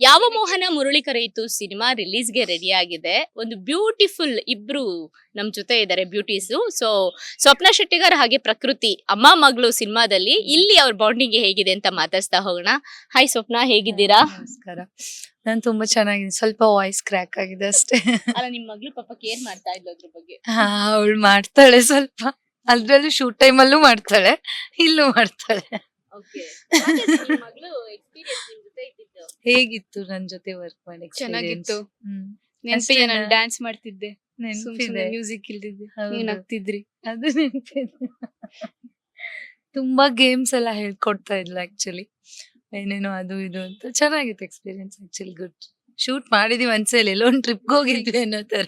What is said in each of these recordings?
ಯಾವ ಮೋಹನ Murali ಕರೆಯಿತು cinema ರಿಲೀಸ್ಗೆ ready ಆಗಿದೆ. ಒಂದು ಬ್ಯೂಟಿಫುಲ್ ಇಬ್ರು ನಮ್ ಜೊತೆ ಇದ್ದಾರೆ ಬ್ಯೂಟೀಸು. ಸೊ ಸ್ವಪ್ನ ಶೆಟ್ಟಿಗಾರ್ ಹಾಗೆ ಪ್ರಕೃತಿ ಅಮ್ಮ ಮಗಳು ಸಿನಿಮಾದಲ್ಲಿ ಇಲ್ಲಿ ಅವ್ರ ಬಾಂಡಿಂಗ್ ಹೇಗಿದೆ ಅಂತ ಮಾತಾಡ್ಸ್ತಾ ಹೋಗೋಣ. ಹಾಯ್ ಸ್ವಪ್ನ, ಹೇಗಿದ್ದೀರಾ? ನಮಸ್ಕಾರ. ನಾನ್ ತುಂಬಾ ಚೆನ್ನಾಗಿದ್ದೀನಿ. ಸ್ವಲ್ಪ ವಾಯ್ಸ್ ಕ್ರ್ಯಾಕ್ ಆಗಿದೆ ಅಷ್ಟೇ. ಅಲ್ಲ, ನಿಮ್ ಮಗಳು ಪಾಪ ಕೇರ್ ಮಾಡ್ತಾ ಇದ್ಲು ಅದ್ರ ಬಗ್ಗೆ. ಅವಳು ಮಾಡ್ತಾಳೆ ಸ್ವಲ್ಪ. ಅದ್ರಲ್ಲೂ ಶೂಟ್ ಟೈಮ್ ಅಲ್ಲೂ ಮಾಡ್ತಾಳೆ, ಇಲ್ಲೂ ಮಾಡ್ತಾಳೆ. ಹೇಗಿತ್ತು ನನ್ ಜೊತೆ ವರ್ಕ್ ಮಾಡಿ? ಚೆನ್ನಾಗಿತ್ತು. ನೆನ್ಪಿದೆ, ನಾನು ಡ್ಯಾನ್ಸ್ ಮಾಡ್ತಿದ್ದೆ, ನೆನ್ಪಿದೆ, ಮ್ಯೂಸಿಕ್ ಇಲ್ದಿದ್ದೆ, ನೀವ್ ನಗ್ತಿದ್ರಿ. ಅದು ನೆನ್ಪಿದೆ. ತುಂಬಾ ಗೇಮ್ಸ್ ಎಲ್ಲ ಹೇಳ್ಕೊಡ್ತಾ ಇದ್ಲು ಆಕ್ಚುಲಿ, ಏನೇನೋ ಅದು ಇದು ಅಂತ. ಚೆನ್ನಾಗಿತ್ತು ಎಕ್ಸ್ಪೀರಿಯನ್ಸ್ ಆಕ್ಚುಲಿ. ಗುಡ್. ಶೂಟ್ ಮಾಡಿದೀವಿ ಒಂದ್ಸಲ, ಎಲ್ಲೋ ಒಂದ್ ಟ್ರಿಪ್ಗೆ ಹೋಗಿದ್ವಿ ಅನ್ನೋ ತರ.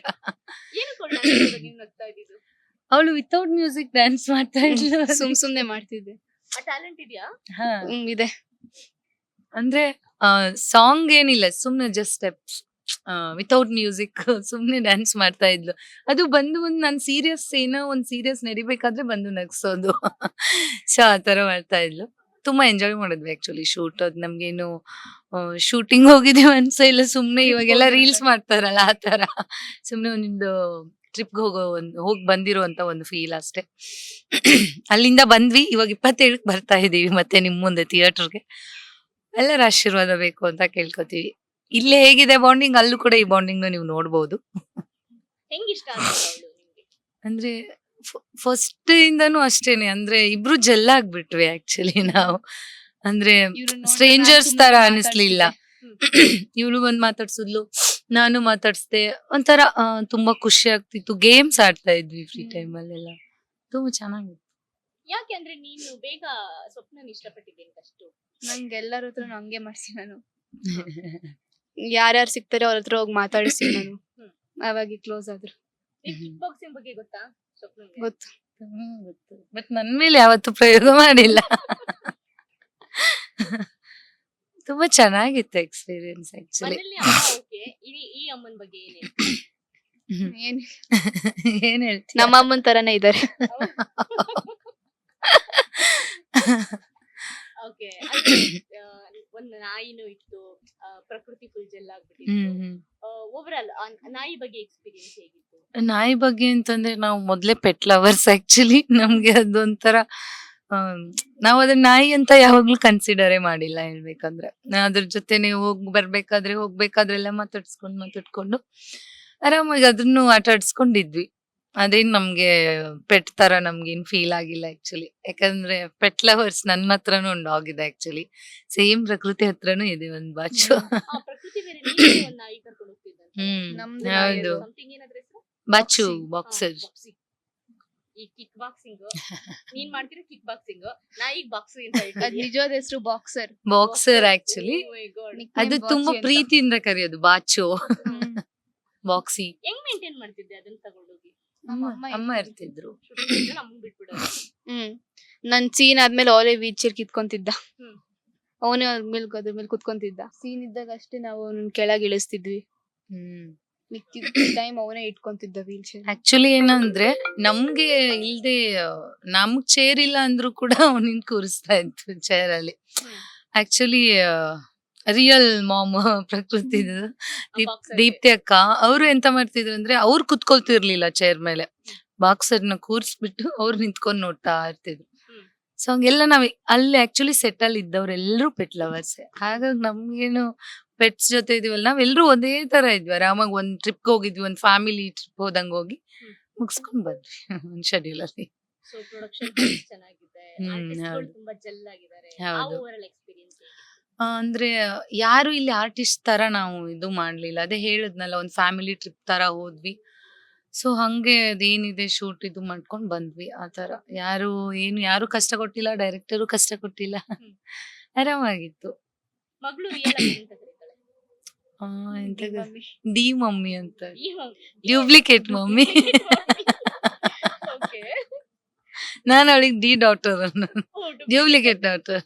ಅವಳು ವಿತೌಟ್ ಮ್ಯೂಸಿಕ್ ಡ್ಯಾನ್ಸ್ ಮಾಡ್ತಾ ಇದ್ಲು. ಸುಮ್ನೆ ಮಾಡ್ತಿದ್ದೆ. ಟ್ಯಾಲೆಂಟ್ ಇದೆಯಾ? ಹಾ, ಇದೆ. ಅಂದ್ರೆ ಸಾಂಗ್ ಏನಿಲ್ಲ, ಸುಮ್ನೆ ಜಸ್ಟ್ ಸ್ಟೆಪ್ಸ್ ವಿತೌಟ್ ಮ್ಯೂಸಿಕ್ ಸುಮ್ನೆ ಡ್ಯಾನ್ಸ್ ಮಾಡ್ತಾ ಇದ್ಲು. ಅದು ಬಂದು ಒಂದು ನಾನು ಸೀರಿಯಸ್ ಏನೋ ಒಂದು ಸೀರಿಯಸ್ ನಡಿಬೇಕಾದ್ರೆ ಬಂದು ನಗ್ಸೋದು. ಸೊ ಆ ತರ ಮಾಡ್ತಾ ಇದ್ಲು. ತುಂಬಾ ಎಂಜಾಯ್ ಮಾಡಿದ್ವಿ ಆಕ್ಚುಲಿ ಶೂಟ್. ಅದ್ ನಮ್ಗೇನು ಶೂಟಿಂಗ್ ಹೋಗಿದೀವಿ ಅನ್ಸ ಇಲ್ಲ, ಸುಮ್ನೆ ಇವಾಗೆಲ್ಲ ರೀಲ್ಸ್ ಮಾಡ್ತಾರಲ್ಲ ಆ ತರ ಸುಮ್ನೆ ಒಂದು ಟ್ರಿಪ್ಗೆ ಹೋಗಿ ಬಂದಿರುವಂತ ಒಂದು ಫೀಲ್ ಅಷ್ಟೇ. ಅಲ್ಲಿಂದ ಬಂದ್ವಿ, ಇವಾಗ 27ಕ್ಕೆ ಬರ್ತಾ ಇದೀವಿ ಮತ್ತೆ ನಿಮ್ ಮುಂದೆ ಥಿಯೇಟರ್ಗೆ. ಎಲ್ಲರ ಆಶೀರ್ವಾದ ಬೇಕು ಅಂತ ಕೇಳ್ಕೊತೀವಿ. ಇಲ್ಲೇ ಹೇಗಿದೆ ಬಾಂಡಿಂಗ್, ಅಲ್ಲೂ ಕೂಡ ಈ ಬಾಂಡಿಂಗ್ ನೀವು ನೋಡ್ಬೋದು. ಹೆಂಗಿಷ್ಟ ಆಯ್ತು ನಿಮ್ಗೆ? ಅಂದ್ರೆ ಫಸ್ಟ್ ಇಂದನೂ ಅಷ್ಟೇನೆ, ಅಂದ್ರೆ ಇಬ್ರು ಜೆಲ್ ಆಗ್ಬಿಟ್ವಿ ಆಕ್ಚುಲಿ ನಾವು. ಅಂದ್ರೆ ಸ್ಟ್ರೇಂಜರ್ಸ್ ತರ ಅನಿಸ್ಲಿಲ್ಲ. ಇವಳು ಬಂದ್ ಮಾತಾಡ್ಸಿದ್ಲು, ನಾನು ಮಾತಾಡ್ಸ್ದೆ. ಒಂಥರ ತುಂಬಾ ಖುಷಿ ಆಗ್ತಿತ್ತು. ಗೇಮ್ಸ್ ಆಡ್ತಾ ಇದ್ವಿ ಫ್ರೀ ಟೈಮ್ ಅಲ್ಲೆಲ್ಲ. ತುಂಬಾ ಚೆನ್ನಾಗಿತ್ತು. ಯಾಕೆಂದ್ರೆ ನೀನು ಬೇಗ ಸ್ವಪ್ನ ಇಷ್ಟಪಟ್ಟಿದ್ದೇನೆ ಅಷ್ಟು. ನಂಗೆ ಎಲ್ಲರ ಹತ್ರ ಹಂಗೆ ಮಾಡ್ಸಿ ನಾನು. ಯಾರ್ಯಾರು ಸಿಗ್ತಾರೆ ಅವ್ರ ಹತ್ರ ಹೋಗಿ ಮಾತಾಡಿಸ್ತೀನಿ ನಾನು. ಅವಾಗ ಕ್ಲೋಸ್ ಆದ್ರು. ಕಿಕ್ ಬಾಕ್ಸಿಂಗ್ ಬಗ್ಗೆ ಗೊತ್ತಾ ಸ್ವಪ್ನಂಗೆ? ಗೊತ್ತು. ಗೊತ್ತು, ಬಟ್ ನನ್ ಮೇಲೆ ಯಾವತ್ತೂ ಪ್ರಯೋಗ ಮಾಡಿಲ್ಲ. ತುಂಬಾ ಚೆನ್ನಾಗಿತ್ತು ಎಕ್ಸ್ಪೀರಿಯನ್ಸ್ ಆಕ್ಚುಲಿ. ಮನೇಲಿ ಅಮ್ಮ ಓಕೆ, ಈ ಅಮ್ಮನ ಬಗ್ಗೆ ಏನ್ ಏನ್ ಹೇಳ್ತೀನಿ, ನಮ್ಮ ಅಮ್ಮನ್ ತರಾನೇ ಇದಾರೆ. ಓಕೆ. ಒಂದ್ ನಾಯಿನೂ ಇತ್ತು, ಪ್ರಕೃತಿ ಫುಲ್ ಜೆಲ್ ಆಗ್ಬಿಟ್ಟಿತ್ತು. ಓವರ್ ಆಲ್ ನಾಯಿ ಬಗ್ಗೆ ಎಕ್ಸ್ಪೀರಿಯನ್ಸ್ ಹೇಗಿತ್ತು? ನಾಯಿ ಬಗ್ಗೆ ಅಂತಂದ್ರೆ ನಾವು ಮೊದ್ಲೇ ಪೆಟ್ ಲವರ್ಸ್ ಆಕ್ಚುಲಿ. ನಮ್ಗೆ ಅದೊಂಥರ ನಾವ್ ಅದನ್ನ ನಾಯಿ ಅಂತ ಯಾವಾಗ್ಲೂ ಕನ್ಸಿಡರೇ ಮಾಡಿಲ್ಲ ಹೇಳ್ಬೇಕಂದ್ರೆ. ಅದ್ರ ಜೊತೆನೆ ಹೋಗ್ಬೇಕಾದ್ರೆಲ್ಲ ಮಾತಾಡ್ಸ್ಕೊಂಡು ಆರಾಮಾಗಿ ಅದನ್ನು ಆಟ ಆಡ್ಸ್ಕೊಂಡಿದ್ವಿ. ಅದೇನ್ ನಮ್ಗೆ ಪೆಟ್ ತರ ನಮ್ಗೇನ್ ಫೀಲ್ ಆಗಿಲ್ಲ ಆಕ್ಚುಲಿ. ಯಾಕಂದ್ರೆ ಪೆಟ್ ಲವರ್ಸ್ ನನ್ನ ಹತ್ರನೂ ಒಂದು ಡಾಗ್ ಇದೆ ಆಕ್ಚುಲಿ. ಸೇಮ್ ಪ್ರಕೃತಿ ಹತ್ರನೂ ಇದೆ ಒಂದು ಬಾಚು. ಪ್ರಕೃತಿ ಬೇರೆ, ನೀವೇ ಒಂದ್ ನಾಯಿ ಕರ್ಕೊಂಡು ಹೋಗ್ತಿದ್ದಂತೆ. ನಮ್ದು ಹೌದು, ಸಮಥಿಂಗ್ ಏನಾದ್ರೆ ಹೆಸರು? ಬಾಚು ಬಾಕ್ಸರ್. ಈ ಕಿಕ್ ಬಾಕ್ಸಿಂಗ್ ನೀನ್ ಮಾಡ್ತೀರಾ? ಕಿಕ್ ಬಾಕ್ಸಿಂಗ್, ನಾಯಿಗ್ ಬಾಕ್ಸಿಂಗ್ ಅಂತ ಅದ್ ಹೇಳ್ತೀವಿ. ನಿಜವಾದ ಹೆಸರು boxer. Boxer actually. Oh my God. ಅದು ತುಂಬಾ ಪ್ರೀತಿಯಿಂದ ಕರೆಯೋದು ಬಾಚು, ಬಾಕ್ಸಿ. ಹೆಂಗ್ ಮೇಂಟೈನ್ ಮಾಡ್ತಿದ್ದೆ ಅದನ್ನ ತಗೊಂಡೋಗಿ? ಅಮ್ಮ ಇರ್ತಿದ್ರು. ನಮ್ಗ್ ಬಿಟ್ಬಿಡೋದು. ನನ್ ಸೀನ್ ಆದ್ಮೇಲೆ ಅವರೇ ವೀಚರ್ ಕಿತ್ಕೊಂತಿದ್ದ. ಹ್ಮ್. ಅವನೇ ಅದ್ರ ಮೇಲೆ ಕುತ್ಕೊಂತಿದ್ದ. ಸೀನ್ ಇದ್ದಾಗ ಅಷ್ಟೇ ನಾವು ಅವ್ನ ಕೆಳಗೆ ಇಳಿಸ್ತಿದ್ವಿ. ಮಿಕ್ಕಿದ ಟೈಮ್ ಅವನೇ ಇಟ್ಕೊಂತಿದ್ದ ವೀಲ್ ಚೇರ್. ಆಕ್ಚುಲಿ ಏನಂದ್ರೆ ನಮ್ಗೆ ಇಲ್ದೆ ನಮ್ಗ್ ಚೇರ್ ಇಲ್ಲ ಅಂದ್ರೂ ಕೂಡ ಅವನಿನ್ ಕೂರಿಸ್ತಾ ಇತ್ತು ಚೇರ್ ಅಲ್ಲಿ. ಆಕ್ಚುಲಿ ರಿಯಲ್ ಮಾಮ್ ಪ್ರಕೃತಿ ದೀಪ್ತಿ ಅಕ್ಕ ಅವ್ರು ಎಂತ ಮಾಡ್ತಿದ್ರು ಅಂದ್ರೆ, ಅವ್ರು ಕುತ್ಕೊಳ್ತಿರ್ಲಿಲ್ಲ ಚೇರ್ ಮೇಲೆ, ಬಾಕ್ಸರ್ನ ಕೂರಿಸ್ಬಿಟ್ಟು ಅವ್ರು ನಿಂತ್ಕೊಂಡ್ ನೋಡ್ತಾ ಇರ್ತಿದ್ರು. ಸೊ ಹಂಗೆಲ್ಲ ನಾವ್ ಅಲ್ಲಿ ಆಕ್ಚುಲಿ ಸೆಟ್ ಅಲ್ಲಿ ಇದ್ದವ್ರೆಲ್ಲರೂ ಪೆಟ್ ಲವರ್ಸ್. ಹಾಗಾಗಿ ನಮ್ಗೇನು ಪೆಟ್ಸ್ ಜೊತೆ ಇದೀವಲ್ಲ, ನಾವೆಲ್ಲರೂ ಒಂದೇ ತರ ಇದ್ವಿ. ಆರಾಮಾಗಿ ಒಂದ್ ಟ್ರಿಪ್ಗೆ ಹೋಗಿದ್ವಿ, ಒಂದ್ ಫ್ಯಾಮಿಲಿ ಟ್ರಿಪ್ ಹೋದಂಗ್ ಹೋಗಿ ಮುಗಿಸ್ಕೊಂಡ್ ಬಂದ್ವಿ ಒಂದ್ ಶೆಡ್ಯೂಲ್ ಅಲ್ಲಿ. ಸೊ ಪ್ರೊಡಕ್ಷನ್ ಚೆನ್ನಾಗಿದೆ, ಆರ್ಟಿಸ್ಟ್ಗಳು ಹೌದು. ತುಂಬಾ ಜೆಲ್ ಆಗಿದ್ದಾರೆ. ಹೌದು. ಓವರ್ ಆಲ್ ಎಕ್ಸ್ಪೀರಿಯನ್ಸ್ ಅಂದ್ರೆ ಯಾರು ಇಲ್ಲಿ ಆರ್ಟಿಸ್ಟ್ ತರ ನಾವು ಇದು ಮಾಡ್ಲಿಲ್ಲ. ಅದೇ ಹೇಳಿದ್ನಲ್ಲ, ಒಂದ್ ಫ್ಯಾಮಿಲಿ ಟ್ರಿಪ್ ತರ ಹೋದ್ವಿ. ಸೊ ಹಂಗೆ ಅದೇನಿದೆ ಶೂಟ್ ಇದು ಮಾಡ್ಕೊಂಡ್ ಬಂದ್ವಿ. ಆ ತರ ಯಾರು ಕಷ್ಟ ಕೊಟ್ಟಿಲ್ಲ, ಡೈರೆಕ್ಟರು ಕಷ್ಟ ಕೊಟ್ಟಿಲ್ಲ. ಆರಾಮಾಗಿತ್ತು. ಮಗಳು ರಿಯಲ್ ಆಗಿ ಎಂತ ಕರೀತಾಳೆ? ಎಂತ ಡಿ ಮಮ್ಮಿ ಅಂತ, ಈ ಮಗು- ಡ್ಯೂಪ್ಲಿಕೇಟ್ ಮಮ್ಮಿ. Okay. ನಾನು ಅವಳಿಗೆ ಡಿ ಡಾಟರ್, ಡ್ಯೂಪ್ಲಿಕೇಟ್ ಡಾಟರ್.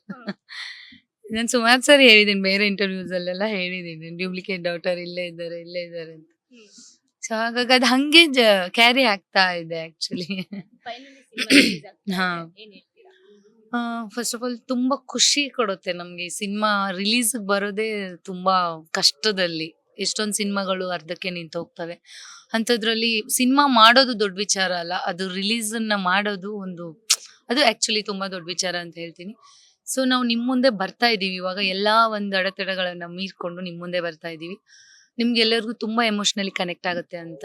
ನಾನು ಸುಮಾರು ಸರಿ ಹೇಳಿದೀನಿ, ಬೇರೆ ಇಂಟರ್ವ್ಯೂಸ್ ಅಲ್ಲೆಲ್ಲ ಹೇಳಿದೀನಿ, ಡ್ಯೂಪ್ಲಿಕೇಟ್ ಡಾಟರ್ ಇಲ್ಲೇ ಇದ್ದಾರೆ ಅಂತ. ಸೊ ಹಾಗಾಗಿ ಅದು ಹಂಗೆ ಕ್ಯಾರಿ ಆಗ್ತಾ ಇದೆ ಆಕ್ಚುಲಿ. Finally cinema release ಆಗ್ತಾ ಇದೆ. ಹಾ. ಏನ್ ಹೇಳ್ತೀರಾ? ಫಸ್ಟ್ ಆಫ್ ಆಲ್ ತುಂಬಾ ಖುಷಿ ಕೊಡುತ್ತೆ ನಮ್ಗೆ. ಸಿನಿಮಾ ರಿಲೀಸ್ ಬರೋದೇ ತುಂಬಾ ಕಷ್ಟದಲ್ಲಿ. ಎಷ್ಟೊಂದ್ ಸಿನಿಮಾಗಳು ಅರ್ಧಕ್ಕೆ ನಿಂತು ಹೋಗ್ತವೆ. ಅಂಥದ್ರಲ್ಲಿ ಸಿನಿಮಾ ಮಾಡೋದು ದೊಡ್ಡ ವಿಚಾರ ಅಲ್ಲ, ಅದು ರಿಲೀಸ್ ಅನ್ನ ಮಾಡೋದು ಅದು ಆಕ್ಚುಲಿ ತುಂಬಾ ದೊಡ್ಡ ವಿಚಾರ ಅಂತ ಹೇಳ್ತೀನಿ. ಸೊ ನಾವು ನಿಮ್ ಮುಂದೆ ಬರ್ತಾ ಇದೀವಿ ಇವಾಗ, ಎಲ್ಲಾ ಒಂದ್ ಅಡೆತಡೆಗಳನ್ನ ಮೀರ್ಕೊಂಡು ನಿಮ್ ಮುಂದೆ ಬರ್ತಾ ಇದೀವಿ. ನಿಮ್ಗೆ ಎಲ್ಲರಿಗೂ ತುಂಬಾ ಎಮೋಷನಲಿ ಕನೆಕ್ಟ್ ಆಗುತ್ತೆ ಅಂತ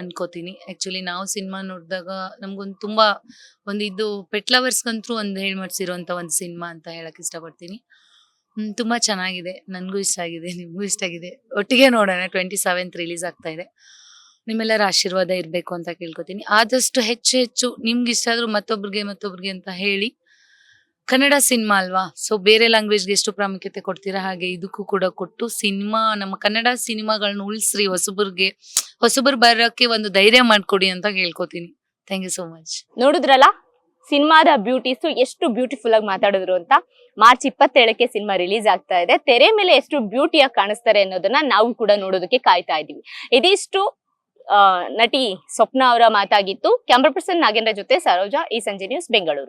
ಅನ್ಕೋತೀನಿ. ಆಕ್ಚುಲಿ ನಾವು ಸಿನಿಮಾ ನೋಡಿದಾಗ ನಮ್ಗೊಂದು ತುಂಬಾ ಇದು ಪೆಟ್ ಲವರ್ಸ್ಗಂತೂ ಒಂದು ಹೇಳ್ಮಡ್ಸಿರೋಂಥ ಒಂದು ಸಿನಿಮಾ ಅಂತ ಹೇಳಕ್ ಇಷ್ಟಪಡ್ತೀನಿ. ತುಂಬಾ ಚೆನ್ನಾಗಿದೆ, ನನ್ಗೂ ಇಷ್ಟ ಆಗಿದೆ, ನಿಮ್ಗೂ ಇಷ್ಟ ಆಗಿದೆ. ಒಟ್ಟಿಗೆ ನೋಡೋಣ. 27th ರಿಲೀಸ್ ಆಗ್ತಾ ಇದೆ. ನಿಮ್ಮೆಲ್ಲರ ಆಶೀರ್ವಾದ ಇರ್ಬೇಕು ಅಂತ ಕೇಳ್ಕೊತೀನಿ. ಆದಷ್ಟು ಹೆಚ್ಚು ನಿಮ್ಗೆ ಇಷ್ಟ ಆದ್ರೂ ಮತ್ತೊಬ್ರಿಗೆ ಅಂತ ಹೇಳಿ. ಕನ್ನಡ ಸಿನಿಮಾ ಅಲ್ವಾ, ಸೊ ಬೇರೆ ಲ್ಯಾಂಗ್ವೇಜ್ಗೆ ಎಷ್ಟು ಪ್ರಾಮುಖ್ಯತೆ ಕೊಡ್ತೀರಾ ಹಾಗೆ ಇದಕ್ಕೂ ಕೂಡ ಕೊಟ್ಟು ನಮ್ಮ ಕನ್ನಡ ಸಿನಿಮಾಗಳನ್ನ ಉಳಿಸ್ರಿ, ಹೊಸಬರು ಬರೋಕ್ಕೆ ಒಂದು ಧೈರ್ಯ ಮಾಡ್ಕೊಡಿ ಅಂತ ಕೇಳ್ಕೊತೀನಿ. Thank you so much. ನೋಡಿದ್ರಲ್ಲ ಸಿನಿಮಾದ ಬ್ಯೂಟೀಸ್ ಎಷ್ಟು ಬ್ಯೂಟಿಫುಲ್ ಆಗಿ ಮಾತಾಡಿದ್ರು ಅಂತ. ಮಾರ್ಚ್ 27ಕ್ಕೆ ಸಿನಿಮಾ ರಿಲೀಸ್ ಆಗ್ತಾ ಇದೆ. ತೆರೆ ಮೇಲೆ ಎಷ್ಟು ಬ್ಯೂಟಿಯಾಗಿ ಕಾಣಿಸ್ತಾರೆ ಅನ್ನೋದನ್ನ ನಾವು ಕೂಡ ನೋಡೋದಕ್ಕೆ ಕಾಯ್ತಾ ಇದೀವಿ. ಇದಿಷ್ಟು ನಟಿ ಸ್ವಪ್ನ ಅವರ ಮಾತಾಗಿತ್ತು. ಕ್ಯಾಮ್ರಾ ಪರ್ಸನ್ ನಾಗೇಂದ್ರ ಜೊತೆ ಸರೋಜಾ, ಈ ಸಂಜೆ ನ್ಯೂಸ್, ಬೆಂಗಳೂರು.